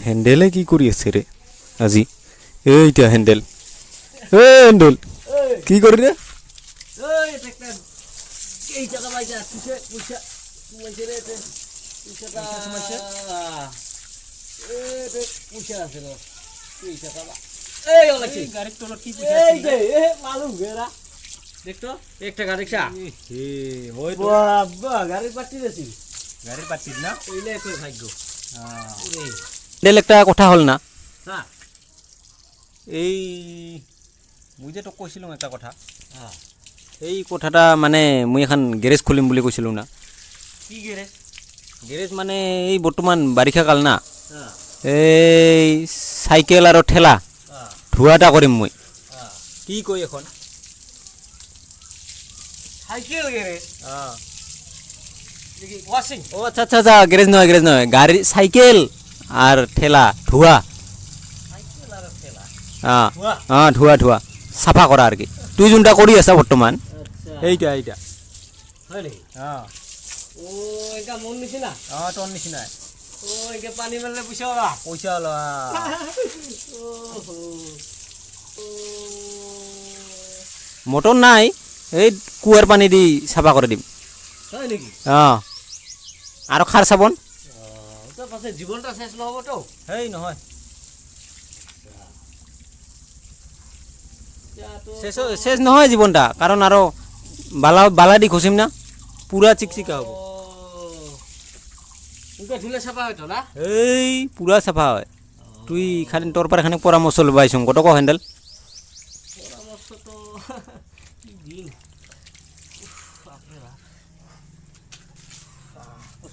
হেণ্ডেলে কি কৰি আছে ৰে আজি? এইটা হেণ্ডেল হেণ্ডেল কি কৰি ৰে? হেণ্ডেল একটা কথা হ'ল না, এই মই যে তোক কৈছিলোঁ এটা কথা, এই কথাটা মানে মই এখন গেৰেজ খুলিম বুলি কৈছিলোঁ না। কি গেৰেজ? গেৰেজ মানে এই বৰ্তমান বাৰিষা কাল না, এই চাইকেল আৰু ঠেলা ধোৱা এটা কৰিম মই। কি কয় এখন? Cycle garage? ওয়াশিং? ও আচ্ছা আচ্ছা আচ্ছা, গেরেজ নয় গাড়ি সাইকেল আর ঠেলা ধোয়া। সাইকেল আর ঠেলা ধোয়া ধোয়া সাফা করা আর কি। তুই যোনটা কৰি আছা বৰ্তমান এইটা এইটা হয় নেকি? ও এটা মন নিচিনা? তোৰ নিচিনাই। ও একে পানী মাৰিলে পইচা ওলা? পইচা লোৱা। মটৰ নাই, এই কুঁৱাৰ পানী দি চাফা কৰি দিম। হয় নেকি? আৰু খাৰ চাবোন। তোৰ পাছে জীৱনটা শেষ নহ'বতো? হেই নহয়, শেষ নহয় জীৱনটা, কাৰণ আৰু বালা দি ঘচিম না, পুৰা চিকচিকা হ'ব। ধুলে চাফা হয়তো না? এই পুৰা চাফা হয়। তুই খালি তোৰ পৰা খানি পৰামৰ্শ ল'ব আহিছোঁ, কত হেণ্ডেল পৰামৰ্শটো দিন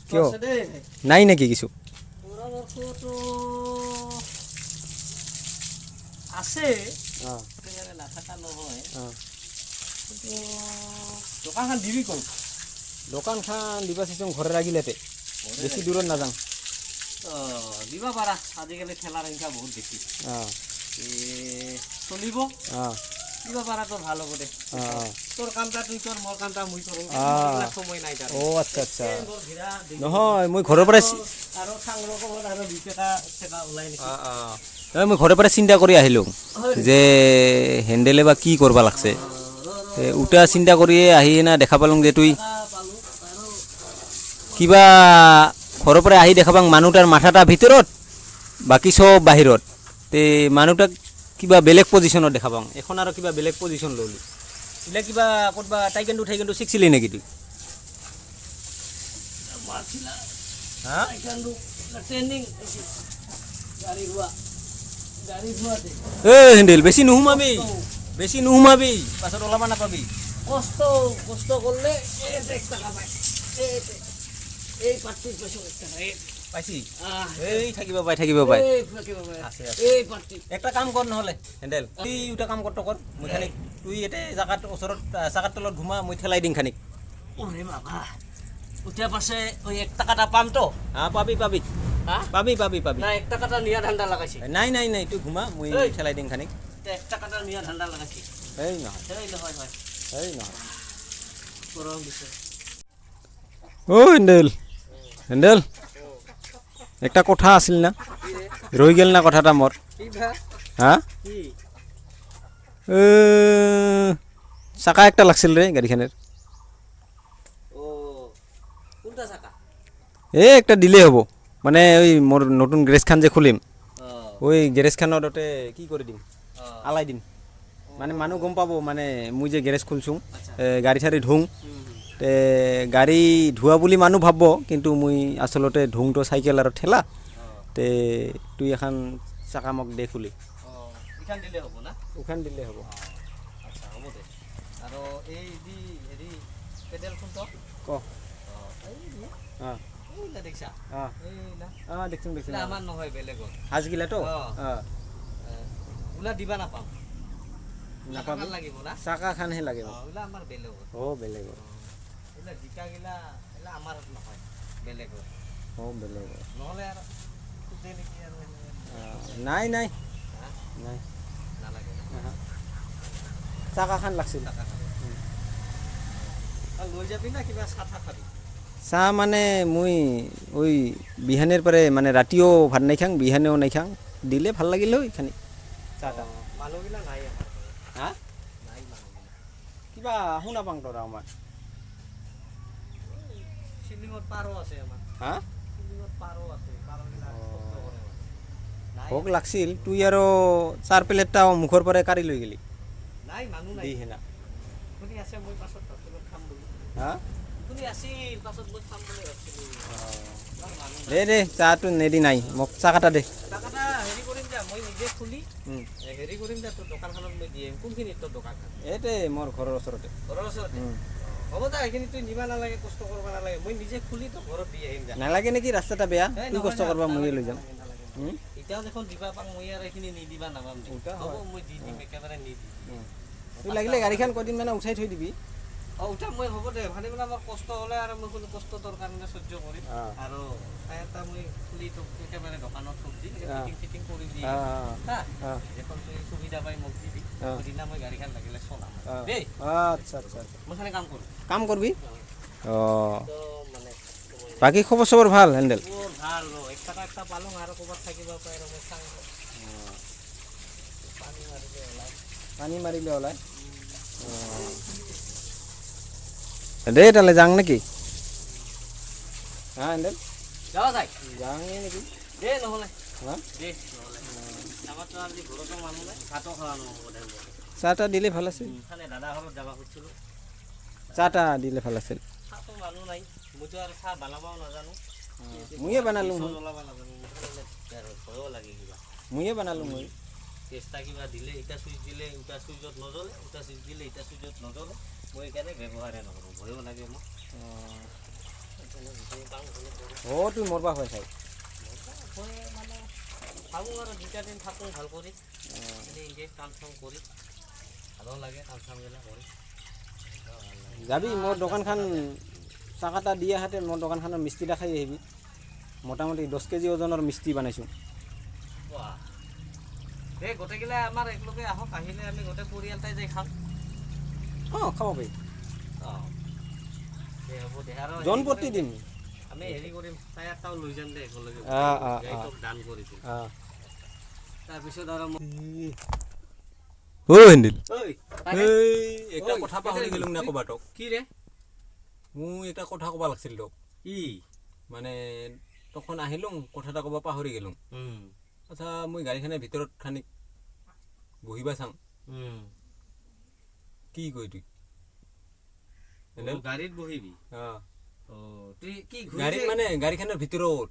কিয় নাই নেকি কিছু? পৰামৰ্শটো আছে, নাথাকা নহয়, কিন্তু দোকানখন দিবি ক'ত? দোকানখন দিবা চাইছোঁ ঘৰে লাগিলেতে, বেছি দূৰত নাযাওঁ। দিবা পাৰা, আজিকালি ঠেলাৰ সংখ্যা বহুত বেছি। চলিব, দিবা পাৰা তোৰ ভাল হ'ব দে। তোৰ কামটা তুই কৰ, মোৰ কামটা মই কৰোঁ, সময় নাই তাৰ। অ' আচ্ছা আচ্ছা, নহয় মই ঘৰৰ পৰা আৰু সংগ্ৰহত আৰু 2 টকা ওলাই নেকি? নহয় মই ঘৰৰ পৰা চিন্তা কৰি আহিলোঁ যে হেণ্ডেলে বা কি কৰিব লাগছে। উটা চিন্তা কৰিয়ে আহি না দেখা পালোঁ যে তুই কিবা ঘৰৰ পৰা আহি দেখা পাওঁ মানুহটাৰ মাথাটা ভিতৰত, বাকী চব বাহিৰত। তে মানুহটাক কিবা বেলেগ পজিশ্যনত দেখা পাওঁ, এখন আৰু কিবা বেলেগ পজিশ্যন ল'লি। এইবিলাক কিবা ক'ৰবা টাইকেণ্ডো শিকছিলি নেকি তুই? হেণ্ডেল বেছি নুহুমাবি, পাছত ওলাব নাপাবি। কষ্ট করলে 1 টাকা পাই, এই পার্টির পয়সা 1 টাকা পাইছি, এই থাকিব পাই। একটা কাম কৰ নহ'লে হেণ্ডেল, তুই এটা কাম কৰ মই খানিক, তুই এতে জাগাত ওচৰত চাকাত তলত ঘুমা, মই ঠেলাই দিম খানিক। ওরে বাবা, উঠে পাশে ওই 1 টাকাটা পাম তো? পাবি না 1 টাকাটা নিয়া ধান্দা লাগাইছি? নাই তুই ঘুমা, মই ঠেলাই দিম খানিক। 1 টাকাটা নিয়া ধান্দা লাগাইছি? এই নহয় গরম দিছে। ও হেণ্ডেল একটা কথা আছিল না, ৰৈ গেল না কথাটা মোৰ। চাকা একটা লাগছিল রে গাড়িখানের। কোনটা চাকা? একটা দিলেই হ'ব, মানে ওই মোর নতুন গ্যারেজখান যে খুলিম, ওই গ্যাৰেজখানৰ ওতে কি কৰি দিম, আলাই দিম। মানে মানুহ গম পাব মানে মই যে গ্যারেজ খুলছোঁ, গাড়ী চাড়ী ধুওঁ, তে গাড়ী ধোৱা বুলি মানুহ ভাবব, কিন্তু মই আচলতে ধুওঁতো চাইকেল আৰু ঠেলা। তে তুই এখন চাকা মোক দে খুলি। এখান দিলে হ'ব না? উখান দিলে হ'ব। আচ্ছা হ'ব দে। আৰু এই দি হেৰি পেডেল কোনটো? ক দেখছা? দেখছোন আমাৰ নহয় বেলেগৰ। সাজগিলাতো ওলা দিবা নাপাম। নাপাবি, লাগিব না? চাকা খানহে লাগিব। ওলা আমাৰ বেলেগৰ। বেলেগৰ। ওলা জিকাগিলা এলা আমাৰ নহয়, বেলেগৰ। বেলেগৰ। নহ'লে আৰু খুদে নেকি আৰু নাই নালাগে। চাকা খান লাগছিল। লৈ যাবি না কিবা চাথা খাবি? চাহ মানে মই ওই বিহানের পরে মানে রাতিও ভাত নাই খাং বিহানেও নাই খাং দিলে ভাল লাগিল এইখানি চাহটা মানুহগিলা নাই আমাৰ ঘৰত। হা নাই মানুহগিলা। কিবা শুনা পাং তোৰা আমাৰ চিলিঙত পাৰ আছে আমাৰ। হা চিলিঙত পাৰ আছে। পাৰগিলা কষ্ট কৰে মানে। নাই ভোক লাগছিল তুই আৰু চাৰ প্লেটটাও মুখৰ পৰা কাঢ়ি লৈ গেলি নাই মানুহ নাই। দি হেনা শুনি আছে মই পাছত ভাবছিলোঁ খাম বুলি। হা শুনি আছিল পাছত মই খাম বুলি ভাবছিলোঁ। আমাৰ মানুহ নাই। দে দে চাহটো নেদি নাই মোক চাহ কাটা দে টাকাটা হেৰি কৰিম দে মই নিজে খুলি হেৰি কৰিম দে তোৰ দোকানখনত মই দি আহিম। কোনখিনিত তোৰ দোকানখন? এইটোৱে মোৰ ঘৰৰ ওচৰতে ঘৰৰ ওচৰতে? হ'ব দে সেইখিনি তুই নিবা নালাগে কষ্ট কৰিব নালাগে মই নিজে খুলি তোৰ ঘৰত দি আহিম দে। নালাগে নেকি ৰাস্তাটা বেয়া এই তুই নহয় কষ্ট না, কৰবা ময়ে নালাগে, লৈ যাম নালাগে, নালাগে। এতিয়াও দেখোন দিবা পাং মই আৰু এইখিনি নিদিবা নাপাম দে। ওটা হ'ব হয়। মই দি দিম একেবাৰে নিদিম। তুই লাগিলে গাড়ীখন কদিন মানে উঠাই থৈ দিবি উঠাম মই হ'ব দে ভালে মানে মোৰ কষ্ট হ'লে আৰু মই কোনো কষ্ট তোৰ কাৰণে সহ্য কৰিম আৰু এটা মই খুলি তোক একেবাৰে দোকানত থৈ দি ফিটিং ফিটিং কৰি দিম হা এখন তুই সুবিধা পাই মোক দিবি সিদিনা মই গাড়ীখন লাগিলে চলাম দেই। আচ্ছা আচ্ছা আচ্ছা মই খালি কাম কৰোঁ কাম কৰবি তো মানে বাকী খবৰ চবৰ ভাল হেণ্ডেল মোৰ ভাল একটা পালোঁ আৰু ক'ৰবাত থাকিব পাৰে মই চাং পানী মাৰিলে ওলাই পানী মাৰিলে ওলাই দে তাহলে যাং নেকি হা হেণ্ডেল যাৱা যায় যাঙে নেকি দে নহ'লে হা দে নহ'লে আমাৰতো আজি ঘৰতো মানুহ নাই ভাতো খোৱা নহ'ব দে চাহটা দিলে ভাল আছিল খালি দাদা ঘৰত যাব খুজিছিলোঁ চাহটা দিলে ভাল আছিল চাহটো মানুহ নাই মইতো আৰু চাহ বনাবও নাজানো ময়ে বনালোঁ মই জ্বলাব নাজানো ভয়ো লাগে কিবা ময়ে বনালোঁ মই চেষ্টা কিবা দিলে ইটা চুইচ দিলে ইটা চুইচত নজ্বলে ইটা চুইচ দিলে ইটা চুইচত নজ্বলে মই সেইকাৰণে ব্যৱহাৰে নকৰোঁ ভয়ো লাগে মোক তুই মৰবা হয় চাই মই মানে ভাবোঁ আৰু দুটা দিন থাকোঁ ভাল কৰি এনেকৈ কাম চাম কৰি ভালো লাগে কাম চামবিলাক কৰি যাবি মোৰ দোকানখন চাকাটা দি আহাতে মোৰ দোকানখনৰ মিস্ত্ৰীটা খাই আহিবি মোটামুটি 10 কেজি ওজনৰ মিস্ত্ৰী বনাইছোঁ এই গোটেইগিলা আমাৰ একেলগে আহক আহিলে আমি গোটেই পৰিয়ালটাই যাই খাম খাব পাৰি অঁ দে হ'ব দে আৰু জনপতি দিম আমি হেৰি কৰিম টায়াৰটাও লৈ যাম দে একেলগে গাড়ীটোক দান কৰি দিম তাৰপিছত আৰু হেণ্ডিল ঐ এটা কথা পাহৰি গেলো না কবা তোক কি ৰে মই এটা কথা কবা লাগছিল তোক কি মানে তখন আহিলোঁ কথা এটা কবা পাহৰি গেলোঁ আচ্ছা মই গাড়ীখনৰ ভিতৰত খানিক বহিবা চাং কি কই তুই গাড়ীত বহিবি তুই কি গাড়ীত মানে গাড়ীখনৰ ভিতৰত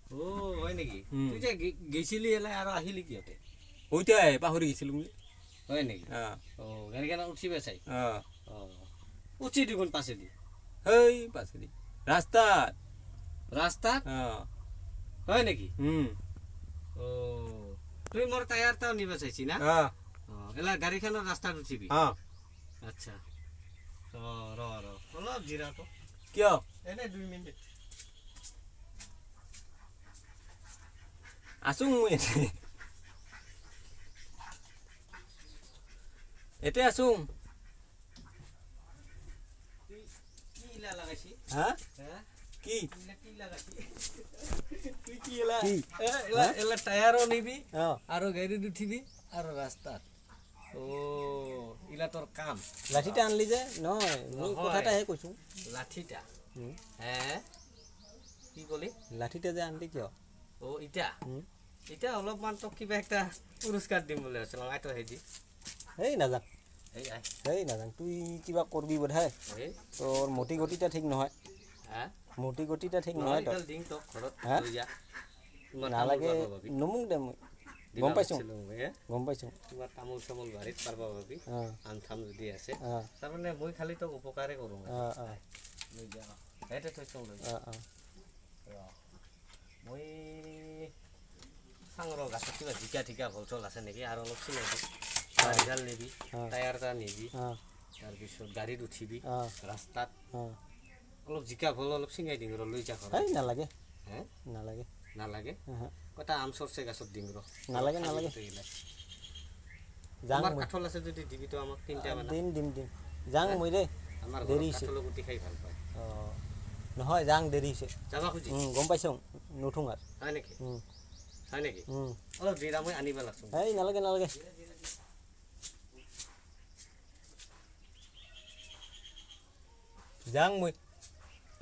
হয় নেকি তুই যে গেছিলি এলাই আৰু আহিলি কিয়তে ওইটাই পাহৰি গেছিলো মই হয় নেকি গাড়ীখন উঠিবে চাই উঠি দেখোন পাছেদি হেই পাছেদি ৰাস্তাত ৰাস্তাত হয় নেকি তুই মোৰ টায়াৰটাও নিব চাইছি না এলা গাড়ীখনৰ ৰাস্তাত উঠিবি আচ্ছা ৰ অলপ জিৰাটো কিয় এনে 2 মিনিট আছো মই এতে আছো কি ইলা লাগাইছি হা কি কি কি লাগাইছি তুই কি এলা এলা টায়ারও নিবি আৰু গাড়ীত উঠিবি আৰু ৰাস্তাত ইলা তোর কাম লাঠিটা আনলি যে নহয় মই কথা এটাহে কৈছো লাঠিটা কি কলি লাঠিটা যে আনলি কিয় ইটা অলপমান তোক কিবা একটা পুরস্কার দিম বলে আছিল আইতো হেদি এই নাজান এই নাজান তুই কিবা করবি বোধহয় তোর মোটি গতিটা ঠিক নহয় মোটি গতিটা ঠিক নহয় তো দিন তো ঘৰত লৈ যা নালাগে নমুক দে মই গম পাইছো তোমাৰ তামোল চামোল বাৰীত পাৰবা পাবি আম থাম যদি আছে তাৰমানে মই খালি তোক উপকাৰে কৰোঁ লৈ যা ইয়াতে থৈছোঁ মই চাঙৰ গাছত কিবা জিকা ঠিকা ভল চল আছে নেকি আৰু অলপ চিনাই দিম গাড়ীডাল নিবি টায়াৰটা নিবি তাৰপিছত গাড়ীত উঠিবি ৰাস্তাত অলপ জিকা ভল অলপ চিঙাই দিম ৰ লৈ যা ঘৰত নালাগে নালাগে কটা আম চৰছে গাছত দিম ৰ নালাগে আমাৰ কাঠল আছে যদি দিবি তো আমাক 3টা মানে দিম যাং মই দে আমাৰ দেৰি কাঠল গুটি খাই ভাল পায় নহয় যাং দেৰি হৈছে যাবা খুজি গম পাইছোঁ নুঠোঁ আৰু হয় নেকি হয় নেকি উম অলপ জিৰা মই আনিব লাগছো এই নালাগে নালাগে যাং মই